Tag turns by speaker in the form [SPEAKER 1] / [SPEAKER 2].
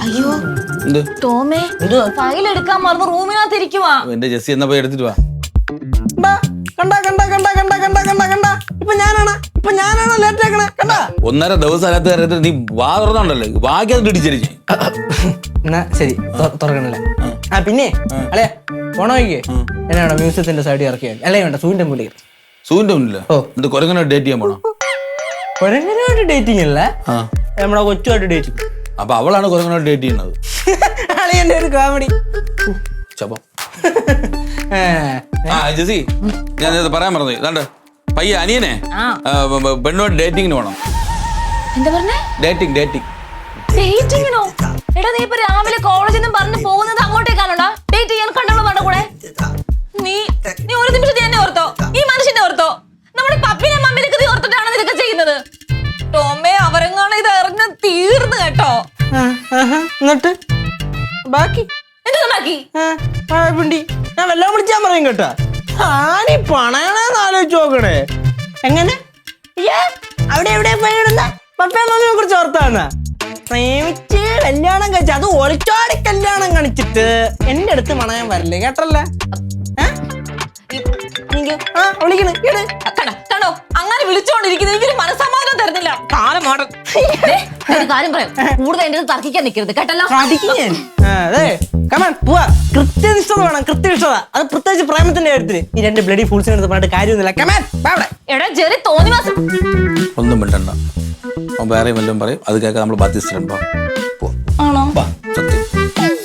[SPEAKER 1] അയ്യോ ടോമേ ഫയൽ എടുക്കാൻ മറന്ന് റൂമിനകത്തിരിക്കുവാ.
[SPEAKER 2] എന്റെ ജെസ്സി എന്നാ പോയി എടുത്തിട്ട് വാ.
[SPEAKER 3] ഇപ്പൊ ഞാനാണ് ലേറ്റ് ആക്കണേ. കണ്ടാ
[SPEAKER 2] 1.5 ദിവസം അതിനകത്ത് കയറിയിട്ട് നീ വാ തുറന്നുണ്ടല്ലോ ബാക്കി അത് ഇടിച്ചിരിച്ചു.
[SPEAKER 3] എന്നാ ശരി തുറക്കണല്ലേ. ആ പിന്നെ അല്ലേ പോണ വഴിക്കേ എന്നാണോ മ്യൂസിയത്തിന്റെ സൈഡിൽ ഇറക്കിയാൽ അല്ലേ വേണ്ട സൂര്യന്റെ മുന്നിൽ
[SPEAKER 2] സൂര്യന്റെ മുന്നില്ല എന്ത് കൊരങ്ങനായിട്ട് ഡേറ്റ് ചെയ്യാൻ പോണോ?
[SPEAKER 3] കൊരങ്ങനായിട്ട് ഡേറ്റിംഗ് അല്ല നമ്മുടെ കൊച്ചുമായിട്ട് ഡേറ്റിംഗ്.
[SPEAKER 2] അപ്പൊ അവളാണ് കൊരങ്ങനായിട്ട് ഡേറ്റ് ചെയ്യുന്നത്.
[SPEAKER 3] അളിയന്റെ ഒരു കോമഡി.
[SPEAKER 2] ചപ്പം ജെസ്സി ഞാൻ പറയാൻ പറഞ്ഞു ഇതാണ്ട് പയ്യ അനിയനെ പെണ്ണുമായിട്ട് ഡേറ്റിങ്ങിന് പോണം.
[SPEAKER 1] എന്താ പറഞ്ഞേ?
[SPEAKER 2] ഡേറ്റിംഗ്
[SPEAKER 1] ഡേറ്റിങ്ങിനോ? എടാ നീ ഇപ്പൊ രാവിലെ കോളേജിൽ നിന്ന് പറഞ്ഞു പോകുന്നത് അങ്ങോട്ടേക്കാണോടാ ഡേറ്റ് ചെയ്യാൻ കണ്ടവളുടെ കൂടെ? നീ ഒരു നിമിഷം എന്നെ ഓർത്തോ? ഈ മനുഷ്യനെ ഓർത്തോ? നമ്മുടെ പപ്പിനെ മമ്മിനൊക്കെ നീ ഓർത്തിട്ടാണ് ഇതൊക്കെ ചെയ്യുന്നത്. ടോമേ അവരെങ്ങാണ് ഇത് അറിഞ്ഞ തീർന്നു കേട്ടോ.
[SPEAKER 3] എന്നിട്ട് ബാക്കി
[SPEAKER 1] എന്താ ബാക്കി?
[SPEAKER 3] ഞാൻ വെള്ളം വിളിച്ചാൻ പറയും കേട്ടോ. ആണി പണയണേന്ന് ആലോചിച്ച് നോക്കണേ. എങ്ങനെ അവിടെ എവിടെ പോയിടുന്ന പപ്പയെ മമ്മിയെ കുറിച്ച് ഓർത്താണ് പ്രേമിച്ച് കല്യാണം കഴിച്ച അത് ഒളിച്ചോടി കല്യാണം കാണിച്ചിട്ട് എന്റെ അടുത്ത് മണയാൻ വരില്ലേ കേട്ടല്ലേ?
[SPEAKER 1] കണ്ടോ അങ്ങനെ വിളിച്ചോണ്ടിരിക്കുന്നത് എനിക്കൊരു മനസ്സമാധാനം തരുന്നില്ല. കാലം മാറും. ഒരു കാര്യം പറയാം, കൂടുതൽ എന്റെ തർക്കിക്കാൻ നിൽക്കരുത് കേട്ടല്ലോ.
[SPEAKER 3] അതെ പോവാ. കൃത്യനിഷ്ഠത വേണം, കൃത്യനിഷ്ഠത. അത് പ്രത്യേകിച്ച് പ്രേമത്തിന്റെ കാര്യത്തിന് ഈ രണ്ട് ബ്ലഡി ഫൂൾസിനെ എടുത്ത് പറഞ്ഞിട്ട് കാര്യമൊന്നുമില്ല.
[SPEAKER 1] എടാ ചെറിയ തോന്നി മാസം
[SPEAKER 2] ഒന്നും മിണ്ടണ്ട. വേറെ വല്ലതും പറയും അത് കേൾക്കാൻ നമ്മൾ ബാധ്യസ്ഥരുണ്ടോ?
[SPEAKER 1] ആണോ?